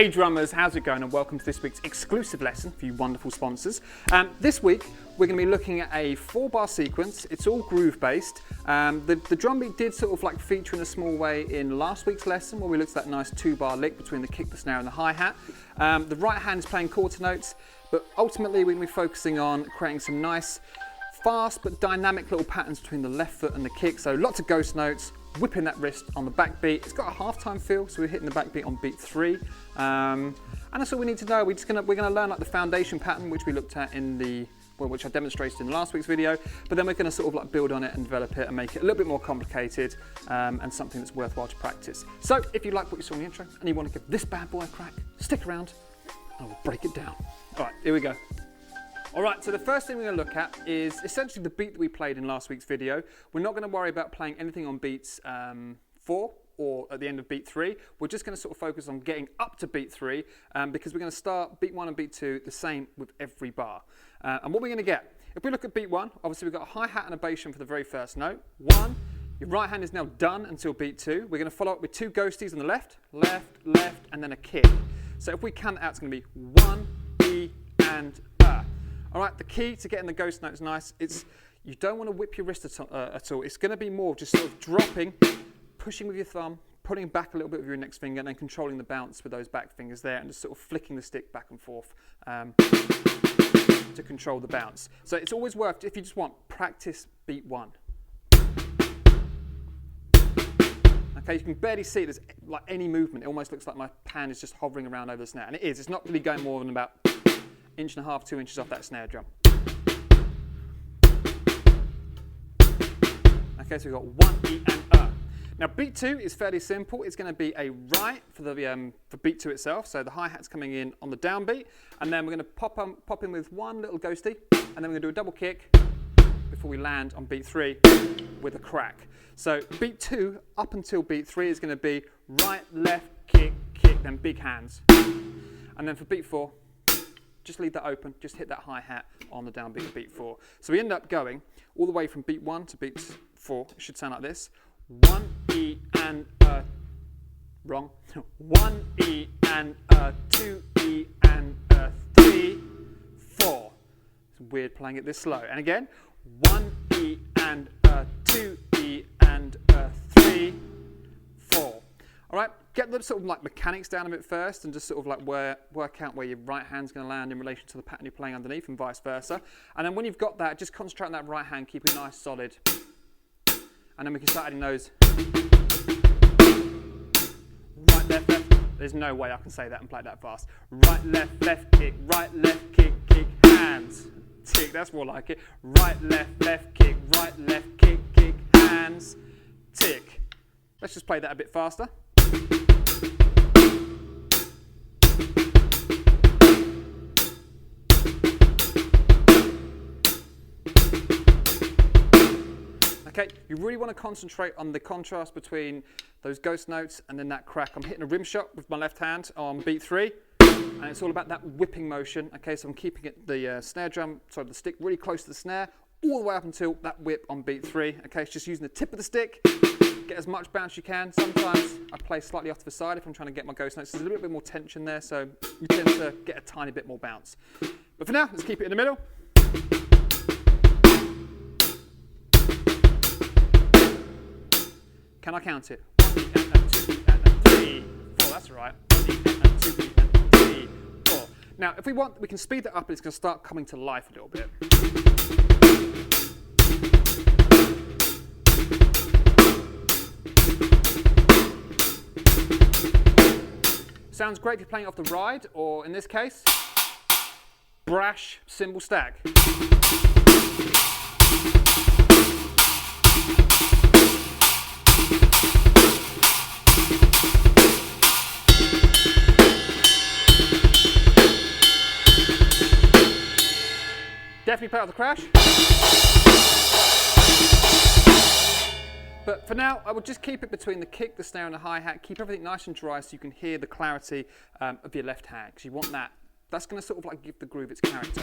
Hey drummers, how's it going, and welcome to this week's exclusive lesson for you wonderful sponsors. This week we're going to be looking at a 4-bar sequence. It's all groove based. The drum beat did sort of like feature in a small way in last week's lesson where we looked at that nice 2-bar lick between the kick, the snare and the hi-hat. The right hand is playing quarter notes, but ultimately we're going to be focusing on creating some nice fast but dynamic little patterns between the left foot and the kick. So lots of ghost notes, whipping that wrist on the back beat. It's got a half-time feel, so we're hitting the back beat on beat 3. And that's all we need to know. We're gonna learn like the foundation pattern, which we looked at in which I demonstrated in last week's video, but then we're gonna sort of like build on it and develop it and make it a little bit more complicated and something that's worthwhile to practice. So if you like what you saw in the intro and you want to give this bad boy a crack, stick around and we'll break it down. All right, here we go. All right, so the first thing we're going to look at is essentially the beat that we played in last week's video. We're not going to worry about playing anything on beats 4 or at the end of beat 3. We're just going to sort of focus on getting up to beat 3 because we're going to start beat 1 and beat 2 the same with every bar. And what we're going to get, if we look at beat 1, obviously we've got a hi-hat and a bass drum for the very first note. 1, your right hand is now done until beat 2. We're going to follow up with 2 ghosties on the left, left, left, and then a kick. So if we count out, it's going to be 1, E, and All right, the key to getting the ghost notes nice, you don't want to whip your wrist at all. It's going to be more just sort of dropping, pushing with your thumb, putting back a little bit with your index finger, and then controlling the bounce with those back fingers there, and just sort of flicking the stick back and forth to control the bounce. So it's always worth, if you just want, practice beat 1. Okay, you can barely see there's like any movement. It almost looks like my hand is just hovering around over the snare, and it is. It's not really going more than about 1.5 inches, 2 inches off that snare drum. Okay, so we've got 1, E, and Now beat 2 is fairly simple. It's going to be a right for beat 2 itself. So the hi-hat's coming in on the downbeat, and then we're going to pop in with 1 little ghosty, and then we're going to do a double kick before we land on beat 3 with a crack. So beat 2 up until beat 3 is going to be right, left, kick, kick, then big hands. And then for beat 4, just leave that open, just hit that hi-hat on the downbeat of beat 4. So we end up going all the way from beat 1 to beat 4. It should sound like this. 1, E, and wrong. 1, E, and 2, E, and 3, 4. It's weird playing it this slow. And again, 1, E, and 2, E, and 3, 4. All right, get the sort of like mechanics down a bit first and just sort of like work out where your right hand's going to land in relation to the pattern you're playing underneath and vice versa. And then when you've got that, just concentrate on that right hand, keep it nice, solid. And then we can start adding those. Right, left, left. There's no way I can say that and play it that fast. Right, left, kick, right, left, kick, kick, hands. Tick, that's more like it. Right, left, kick, right, left, kick, kick, hands. Tick. Let's just play that a bit faster. Okay, you really want to concentrate on the contrast between those ghost notes and then that crack. I'm hitting a rim shot with my left hand on beat 3, and it's all about that whipping motion. Okay, so I'm keeping the the stick really close to the snare, all the way up until that whip on beat 3. Okay, it's just using the tip of the stick, get as much bounce you can. Sometimes I play slightly off to the side if I'm trying to get my ghost notes. There's a little bit more tension there, so you tend to get a tiny bit more bounce. But for now, let's keep it in the middle. Can I count it? 1 E and 2 E and 3, 4. That's right. 1 E and 2 E and 3, 4. Now, if we want, we can speed that up and it's going to start coming to life a little bit. Sounds great if you're playing off the ride, or in this case, brash cymbal stack. Definitely play off the crash. But for now, I would just keep it between the kick, the snare, and the hi-hat. Keep everything nice and dry so you can hear the clarity of your left hand, because you want that. That's going to sort of like give the groove its character.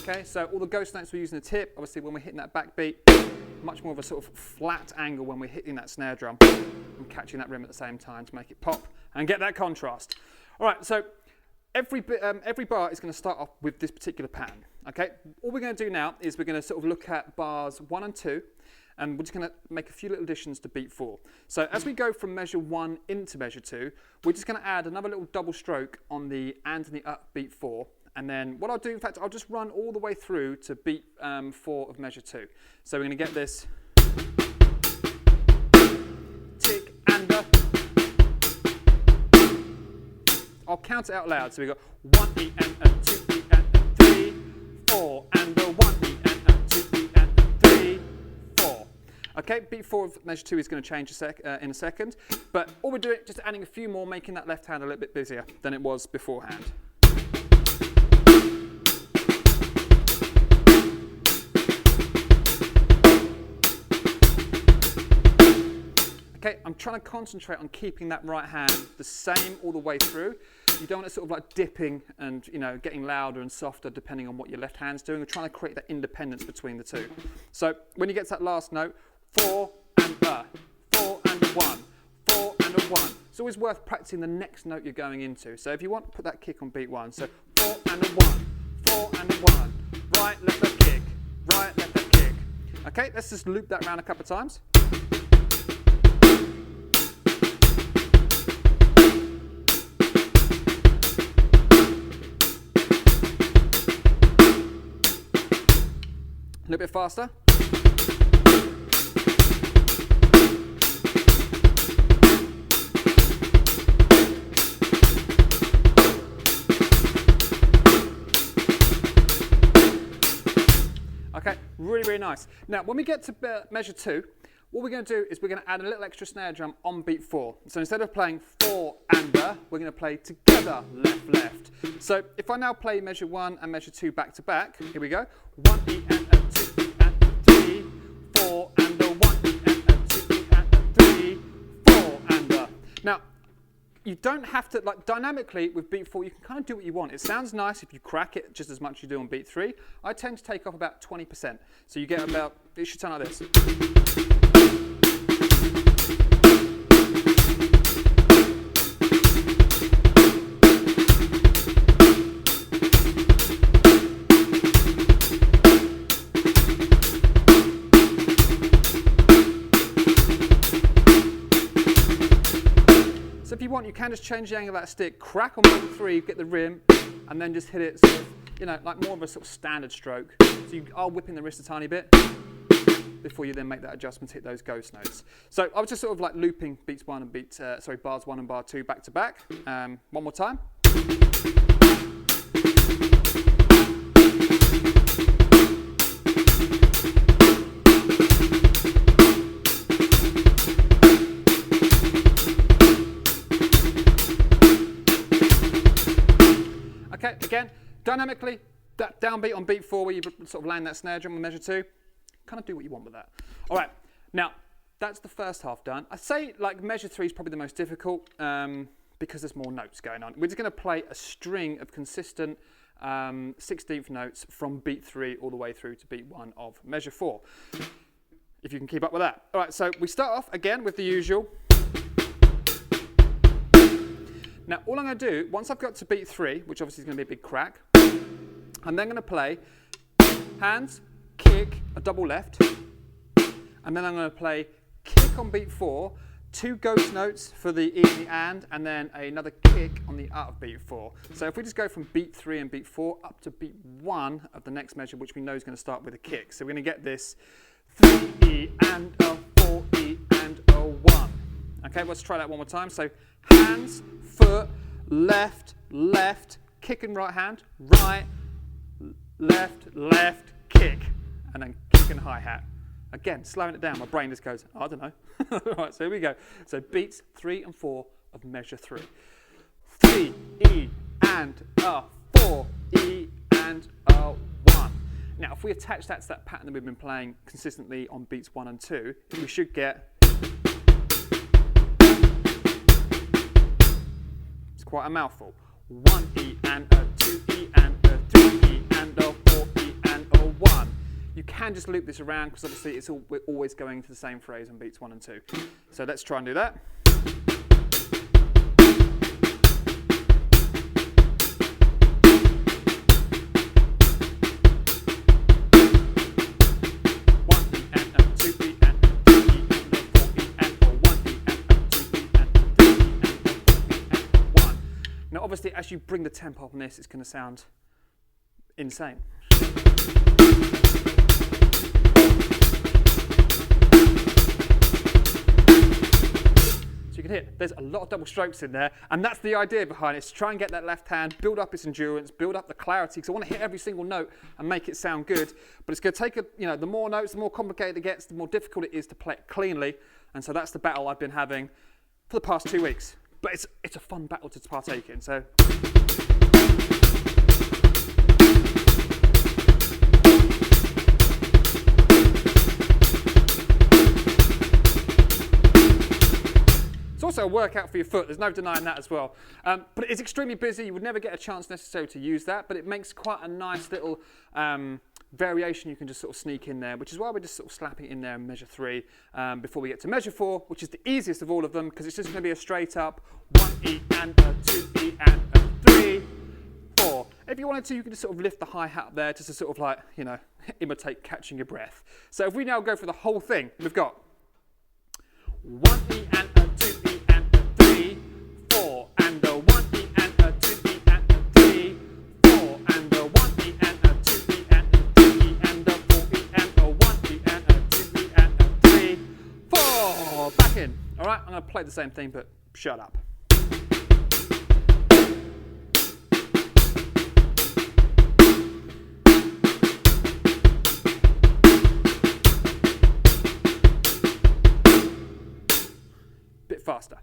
Okay, so all the ghost notes we're using the tip, obviously when we're hitting that back beat, much more of a sort of flat angle when we're hitting that snare drum and catching that rim at the same time to make it pop and get that contrast. All right, so every bar is going to start off with this particular pattern. Okay, all we're going to do now is we're going to sort of look at bars 1 and 2, and we're just going to make a few little additions to beat 4. So as we go from measure 1 into measure 2, we're just going to add another little double stroke on the and the up beat 4. And then what I'll do, in fact, I'll just run all the way through to beat 4 of measure 2. So we're going to get this tick and a. I'll count it out loud. So we've got 1 E and a 2 E and a 3, 4 and a 1 E and a 2 E and a 3, 4. Okay, beat 4 of measure 2 is going to change in a second. But all we're doing, just adding a few more, making that left hand a little bit busier than it was beforehand. Okay, I'm trying to concentrate on keeping that right hand the same all the way through. You don't want it sort of like dipping and, you know, getting louder and softer depending on what your left hand's doing. We're trying to create that independence between the two. So when you get to that last note, 4 and a, 4 and a 1, 4 and a 1. It's always worth practicing the next note you're going into. So if you want, put that kick on beat 1. So 4 and a 1, 4 and a 1, right, left, left kick, right, left, left kick. Okay, let's just loop that around a couple of times. A little bit faster. Okay, really, really nice. Now, when we get to measure 2, what we're going to do is we're going to add a little extra snare drum on beat 4. So instead of playing 4 and a, we're going to play together, left, left. So if I now play measure 1 and measure 2 back to back, here we go. 1 E and a 2 E and a 3, 4 and a 1 E and a 2 E and a 3, 4 and a. Now, you don't have to, like dynamically with beat 4, you can kind of do what you want. It sounds nice if you crack it just as much as you do on beat 3. I tend to take off about 20%. So you get about, it should sound like this. So if you want, you can just change the angle of that stick, crack on beat 3, get the rim, and then just hit it sort of, you know, like more of a sort of standard stroke. So you are whipping the wrist a tiny bit before you then make that adjustment to hit those ghost notes. So I was just sort of like looping beats 1 and bars 1 and bar 2 back to back. One more time. Okay, again, dynamically, that downbeat on beat 4 where you sort of land that snare drum on measure 2, kind of do what you want with that. All right, now, that's the first half done. I'd say like measure 3 is probably the most difficult because there's more notes going on. We're just going to play a string of consistent 16th notes from beat 3 all the way through to beat 1 of measure 4, if you can keep up with that. All right, so we start off again with the usual. Now, all I'm going to do, once I've got to beat 3, which obviously is going to be a big crack, I'm then going to play hands, kick, a double left, and then I'm going to play kick on beat 4, 2 ghost notes for the E and the and then another kick on the out of beat 4. So if we just go from beat 3 and beat 4 up to beat 1 of the next measure, which we know is going to start with a kick. So we're going to get this 3E and a 4E and a 1. Okay, let's try that one more time. So hands, foot, left, left, kick and right hand, right, left, left, kick, and then kick and hi-hat. Again, slowing it down, my brain just goes, I don't know. Right, so here we go. So beats 3 and 4 of measure 3. 3, E, and a, 4, E, and a, 1. Now, if we attach that to that pattern that we've been playing consistently on beats 1 and 2, we should get, it's quite a mouthful. 1 E and a 2 E and a 3 E and a 4 E and a 1. You can and just loop this around because obviously we're always going to the same phrase on beats 1 and 2. So let's try and do that. Obviously, as you bring the tempo up on this, it's going to sound insane. So you can hear there's a lot of double strokes in there, and that's the idea behind it, is to try and get that left hand, build up its endurance, build up the clarity, because I want to hit every single note and make it sound good. But it's going to take, the more notes, the more complicated it gets, the more difficult it is to play it cleanly. And so that's the battle I've been having for the past 2 weeks. But it's a fun battle to partake in. So. It's also a workout for your foot, there's no denying that as well. But it's extremely busy, you would never get a chance necessarily to use that, but it makes quite a nice little variation you can just sort of sneak in there, which is why we're just sort of slapping it in there in measure 3 before we get to measure 4, which is the easiest of all of them, because it's just going to be a straight up 1 E and a 2 E and a 3, 4. If you wanted to, you could just sort of lift the hi-hat up there just to sort of like, imitate catching your breath. So if we now go for the whole thing, we've got 1 E and a 2 E and a 3, 4, and a 1 E and a 2 E and a 3, 4, and a 1 E and a 2 E and a 3 E and a 4 E and a 1 E and a 2 E and a 3, 4. Back in. All right, I'm going to play the same thing, but shut up. Bit faster.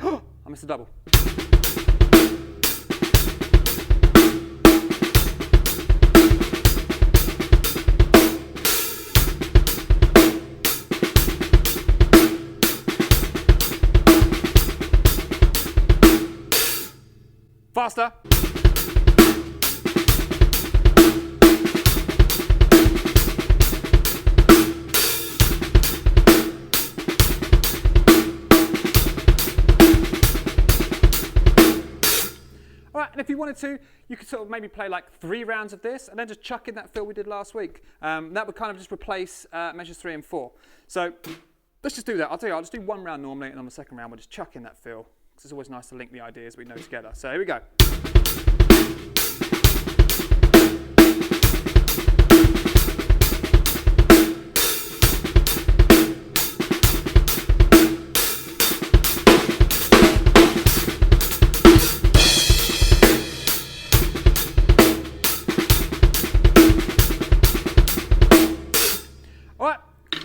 I missed a double. Faster. All right, and if you wanted to, you could sort of maybe play like 3 rounds of this and then just chuck in that fill we did last week. That would kind of just replace measures 3 and 4. So let's just do that. I'll tell you, I'll just do 1 round normally, and on the second round we'll just chuck in that fill. It's always nice to link the ideas we know together. So here we go.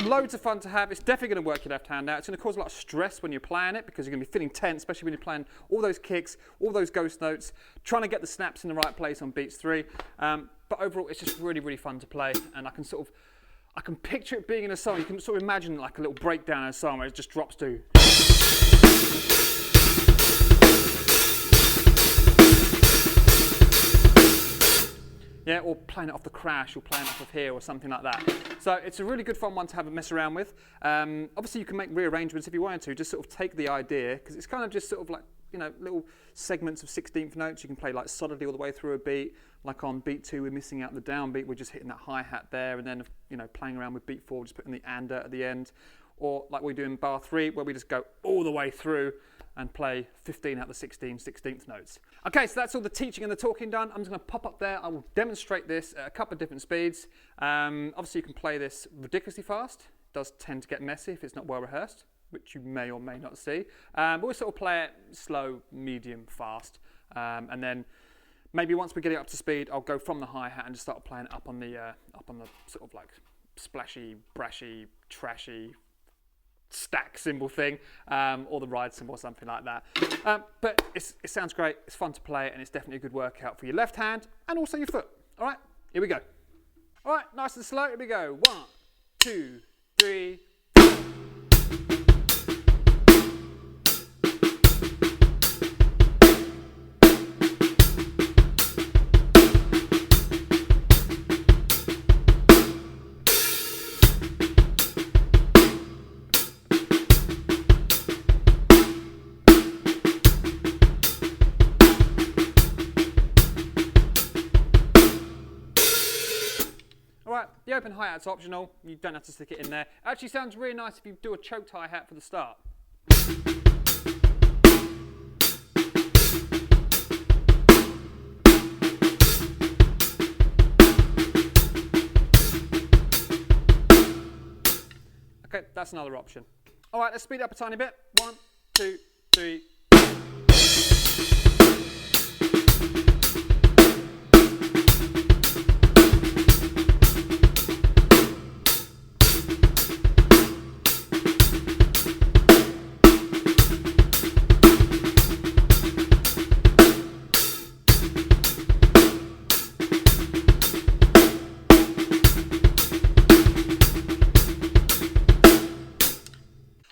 Loads of fun to have. It's definitely going to work your left hand out. It's going to cause a lot of stress when you're playing it because you're going to be feeling tense, especially when you're playing all those kicks, all those ghost notes, trying to get the snaps in the right place on beats 3. But overall, it's just really, really fun to play, and I can picture it being in a song. You can sort of imagine like a little breakdown in a song where it just drops to. Yeah, or playing it off the crash, or playing it off of here, or something like that. So it's a really good fun one to have a mess around with. Obviously, you can make rearrangements if you wanted to. Just sort of take the idea, because it's kind of just sort of like, little segments of 16th notes. You can play like solidly all the way through a beat. Like on beat 2, we're missing out the downbeat. We're just hitting that hi-hat there, and then playing around with beat 4, just putting the and at the end. Or like we do in bar 3, where we just go all the way through and play 15 out of the 16 16th notes. Okay, so that's all the teaching and the talking done. I'm just going to pop up there. I will demonstrate this at a couple of different speeds. Obviously, you can play this ridiculously fast. It does tend to get messy if it's not well rehearsed, which you may or may not see. But we'll sort of play it slow, medium, fast. And then maybe once we get it up to speed, I'll go from the hi-hat and just start playing it up on the sort of like splashy, brashy, trashy, stack cymbal thing, or the ride cymbal or something like that. But it sounds great, it's fun to play, and it's definitely a good workout for your left hand and also your foot. All right, here we go. All right, nice and slow, here we go. 1, 2, 3. hi-hat's optional. You don't have to stick it in there. It actually sounds really nice if you do a choked hi-hat for the start. Okay, that's another option. All right, let's speed it up a tiny bit. 1, 2, 3.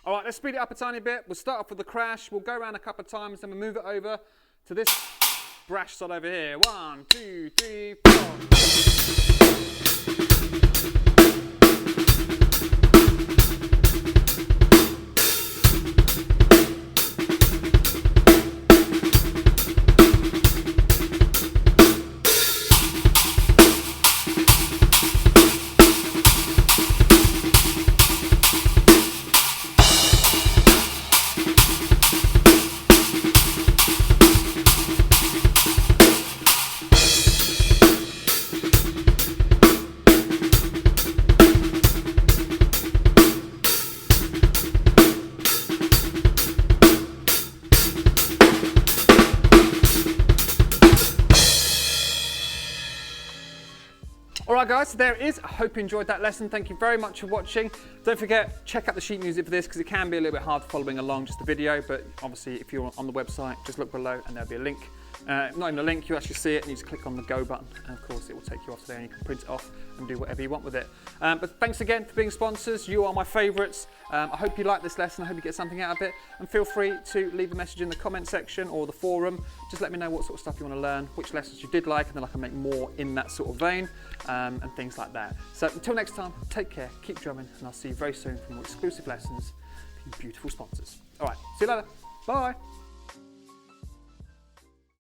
All right, let's speed it up a tiny bit. We'll start off with the crash. We'll go around a couple of times, then we'll move it over to this brash side over here. 1, 2, 3, 4. Alright guys, so there it is. I hope you enjoyed that lesson. Thank you very much for watching. Don't forget, check out the sheet music for this because it can be a little bit hard following along just the video, but obviously if you're on the website, just look below and there'll be a link. Not even a link, you actually see it and you just click on the go button and of course it will take you off there and you can print it off and do whatever you want with it. But thanks again for being sponsors. You are my favourites. I hope you like this lesson. I hope you get something out of it, and feel free to leave a message in the comment section or the forum. Just let me know what sort of stuff you want to learn, which lessons you did like, and then I can make more in that sort of vein and things like that. So until next time, take care, keep drumming, and I'll see you very soon for more exclusive lessons for you beautiful sponsors. All right, see you later. Bye.